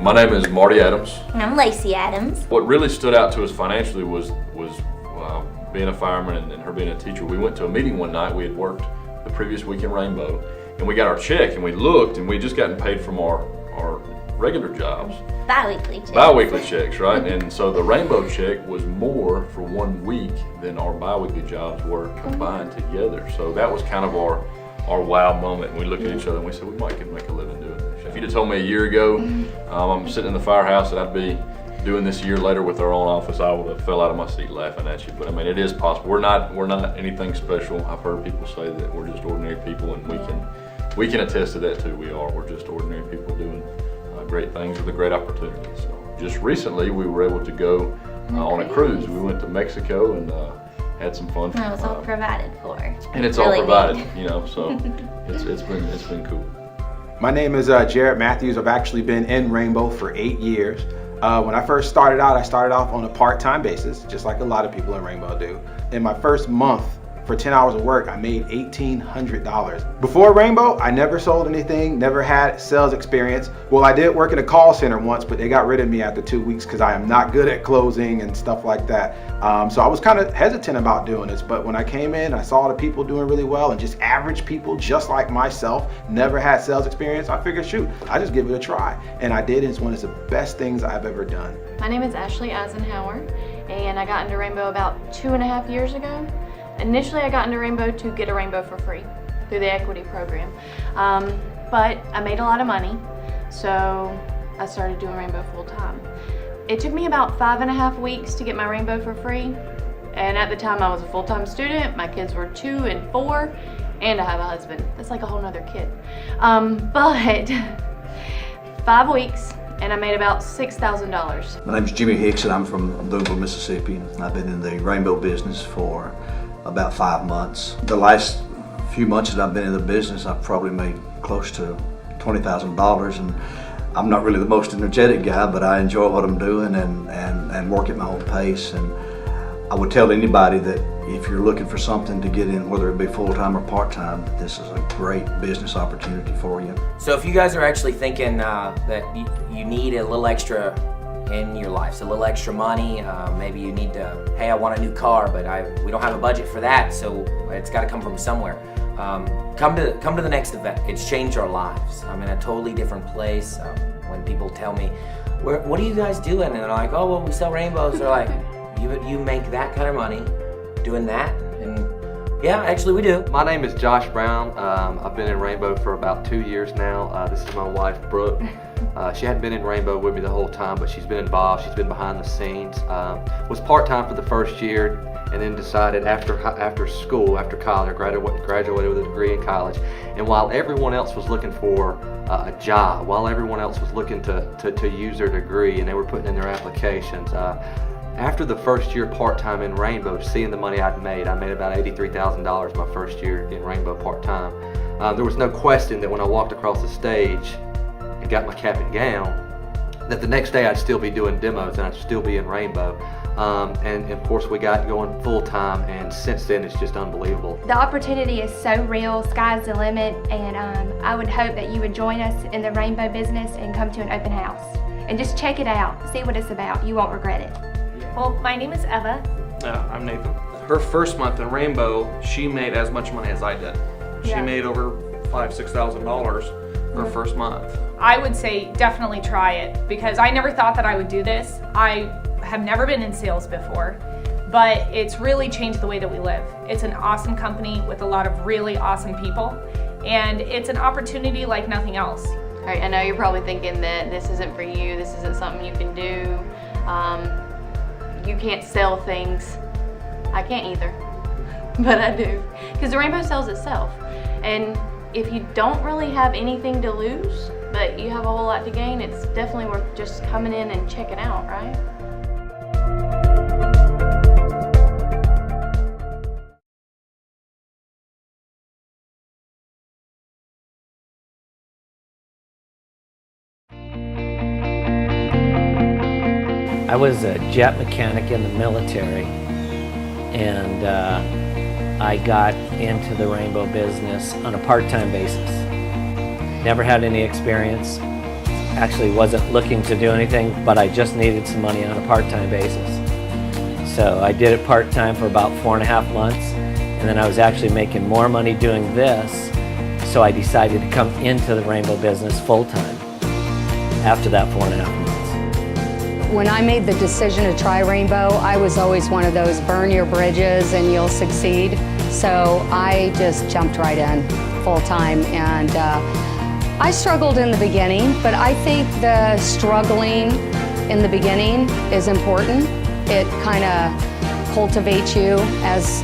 My name is Marty Adams. And I'm Lacey Adams. What really stood out to us financially was being a fireman and her being a teacher. We went to a meeting one night. We had worked the previous week in Rainbow, and we got our check, and we looked, and we had just gotten paid from our regular jobs. Bi-weekly checks, right? And so the Rainbow check was more for 1 week than our bi-weekly jobs were combined together. So that was kind of our wow moment. And we looked at each other and we said, we might could make a living doing this. If you'd have told me a year ago, I'm sitting in the firehouse and I'd be doing this a year later with our own office, I would have fell out of my seat laughing at you. But I mean, it is possible. We're not anything special. I've heard people say that we're just ordinary people, and we can attest to that too. We're just ordinary people doing great things with a great opportunity. So just recently, we were able to go on a cruise. We went to Mexico and had some fun. It was all provided for. And it's all provided, you know. So it's been cool. My name is Jared Matthews. I've actually been in Rainbow for 8 years. When I first started out, I started off on a part-time basis, just like a lot of people in Rainbow do. In my first month, for 10 hours of work, I made $1,800. Before Rainbow, I never sold anything, never had sales experience. Well, I did work in a call center once, but they got rid of me after 2 weeks because I am not good at closing and stuff like that. So I was kind of hesitant about doing this, but when I came in, I saw the people doing really well and just average people just like myself, never had sales experience. I figured, shoot, I just give it a try. And I did, and it's one of the best things I've ever done. My name is Ashley Eisenhower, and I got into Rainbow about 2.5 years ago. Initially, I got into Rainbow to get a Rainbow for free through the equity program, but I made a lot of money, so I started doing Rainbow full time. It took me about 5.5 weeks to get my Rainbow for free, and at the time I was a full-time student. My kids were 2 and 4, and I have a husband. That's like a whole nother kid. But 5 weeks, and I made about $6,000. My name's Jimmy Hicks, and I'm from Boonville, Mississippi. I've been in the Rainbow business for about 5 months. The last few months that I've been in the business, I've probably made close to $20,000, and I'm not really the most energetic guy, but I enjoy what I'm doing and work at my own pace. And I would tell anybody that if you're looking for something to get in, whether it be full-time or part-time, this is a great business opportunity for you. So if you guys are actually thinking that you need a little extra in your life, so a little extra money, maybe you need to, hey, I want a new car, but we don't have a budget for that, so it's got to come from somewhere. Come to the next event. It's changed our lives. I'm in a totally different place. When people tell me, what are you guys doing? And they're like, oh, well, we sell rainbows. They're like, you make that kind of money doing that? And yeah, actually we do. My name is Josh Brown. I've been in Rainbow for about 2 years now. This is my wife, Brooke. She hadn't been in Rainbow with me the whole time, but she's been involved. She's been behind the scenes. Was part-time for the first year, and then decided after school, after college, graduated with a degree in college. And while everyone else was looking for a job, while everyone else was looking to use their degree and they were putting in their applications, after the first year part-time in Rainbow, seeing the money I made about $83,000 my first year in Rainbow part-time. There was no question that when I walked across the stage and got my cap and gown, that the next day I'd still be doing demos and I'd still be in Rainbow. And of course we got going full-time, and since then it's just unbelievable. The opportunity is so real, sky's the limit, and I would hope that you would join us in the Rainbow business and come to an open house and just check it out, see what it's about. You won't regret it. Well, my name is Eva. I'm Nathan. Her first month in Rainbow, she made as much money as I did. She made over $5,000-$6,000 her first month. I would say definitely try it, because I never thought that I would do this. I have never been in sales before, but it's really changed the way that we live. It's an awesome company with a lot of really awesome people, and it's an opportunity like nothing else. All right, I know you're probably thinking that this isn't for you, this isn't something you can do. You can't sell things. I can't either, but I do, because the Rainbow sells itself. And if you don't really have anything to lose, but you have a whole lot to gain, it's definitely worth just coming in and checking out, right? I was a jet mechanic in the military, and I got into the Rainbow business on a part-time basis. Never had any experience. actually wasn't looking to do anything, but I just needed some money on a part-time basis. So I did it part-time for about 4.5 months, and then I was actually making more money doing this, so I decided to come into the Rainbow business full-time after that 4.5 months. When I made the decision to try Rainbow, I was always one of those burn your bridges and you'll succeed. So I just jumped right in full-time, and I struggled in the beginning, but I think the struggling in the beginning is important. It kind of cultivates you as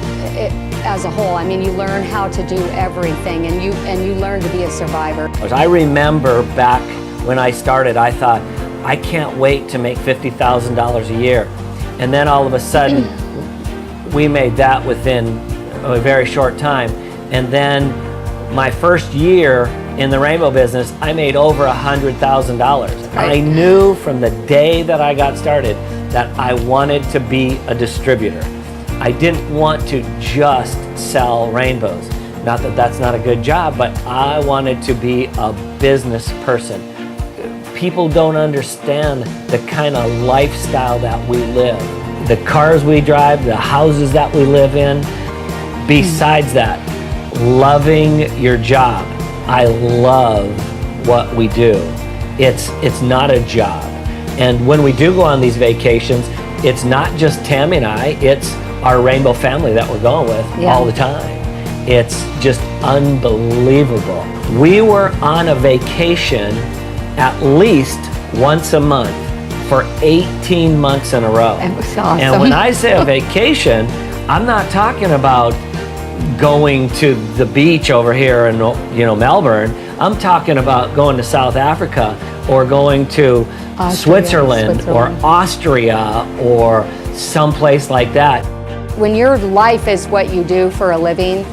a whole. I mean, you learn how to do everything, and you learn to be a survivor. I remember back when I started, I thought, I can't wait to make $50,000 a year. And then all of a sudden, we made that within a very short time. And then my first year in the Rainbow business, I made over $100,000. I knew from the day that I got started that I wanted to be a distributor. I didn't want to just sell rainbows. Not that that's not a good job, but I wanted to be a business person. People don't understand the kind of lifestyle that we live. The cars we drive, the houses that we live in. Besides that, loving your job. I love what we do. It's not a job. And when we do go on these vacations, it's not just Tammy and I, it's our Rainbow family that we're going with all the time. It's just unbelievable. We were on a vacation at least once a month for 18 months in a row. It was awesome. And when I say a vacation, I'm not talking about going to the beach over here in Melbourne. I'm talking about going to South Africa or going to Switzerland or Austria or someplace like that. When your life is what you do for a living,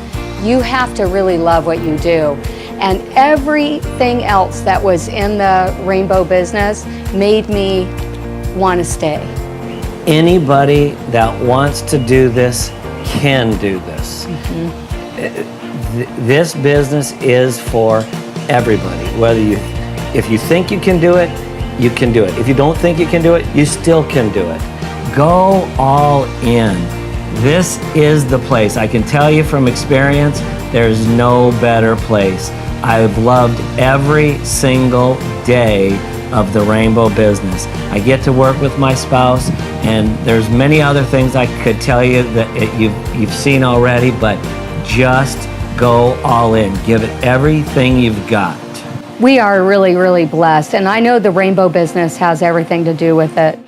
you have to really love what you do. And everything else that was in the Rainbow business made me want to stay. Anybody that wants to do this can do this. This business is for everybody. If you think you can do it, you can do it. If you don't think you can do it, you still can do it. Go all in. This is the place. I can tell you from experience, there's no better place. I've loved every single day of the Rainbow business. I get to work with my spouse, and there's many other things I could tell you that you've seen already, but just go all in. Give it everything you've got. We are really, really blessed, and I know the Rainbow business has everything to do with it.